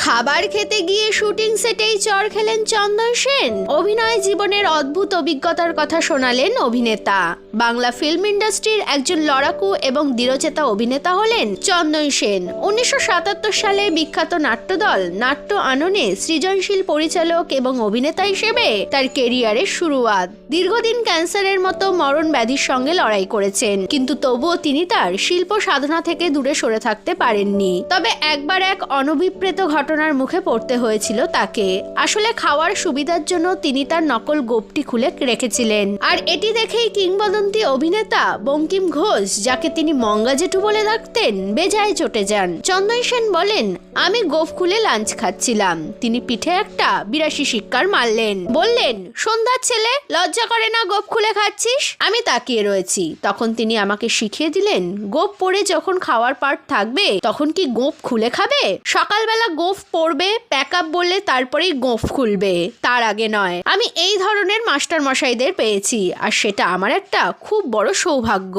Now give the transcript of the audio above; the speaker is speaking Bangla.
খাবার খেতে গিয়ে শুটিং সেটেই চড় খেলেন চন্দন সেন। অভিনয় জীবনের অদ্ভুত অভিজ্ঞতার কথা শোনালেন অভিনেতা। বাংলা ফিল্ম ইন্ডাস্ট্রির একজন লড়াকু এবং দৃঢ়চেতা অভিনেতা হলেন চন্দন সেন। 1977 সালে বিখ্যাত নাট্যদল নাট্য আননে সৃজনশীল পরিচালক এবং অভিনেতা হিসেবে তার কেরিয়ারের শুরুয়াত। দীর্ঘদিন ক্যান্সারের মতো মরণ ব্যাধির সঙ্গে লড়াই করেছেন, কিন্তু তবুও তিনি তার শিল্প সাধনা থেকে দূরে সরে থাকতে পারেননি। তবে একবার এক অনভিপ্রেত ঘটনার মুখে পড়তে হয়েছিল তাকে। আসলে খাওয়ার সুবিধার জন্য তিনি তার নকল গোঁফটি খুলে রেখেছিলেন, আর এটি দেখেই কিংবদন্তি অভিনেতা বঙ্কিম ঘোষ, যাকে তিনি মঙ্গা জেঠু বলে ডাকতেন, বেজায় চটে যান। চন্দন সেন বলেন, আমি গোঁফ খুলে লাঞ্চ খাচ্ছিলাম। তিনি পিঠে একটা 82 শিক্কার মারলেন, বললেন, সন্ধ্যার ছেলে, লজ্জা করে না গোঁফ খুলে খাচ্ছিস? আমি তাকিয়ে রয়েছি। তখন তিনি আমাকে শিখিয়ে দিলেন, গোঁফ পরে যখন খাওয়ার পার্ট থাকবে তখন কি গোঁফ খুলে খাবে? সকালবেলা গোঁফ পরবে, প্যাক আপ বললে তারপরেই গোঁফ খুলবে, তার আগে নয়। আমি এই ধরনের মাস্টার মশাইদের পেয়েছি, আর সেটা আমার একটা খুব বড় সৌভাগ্য।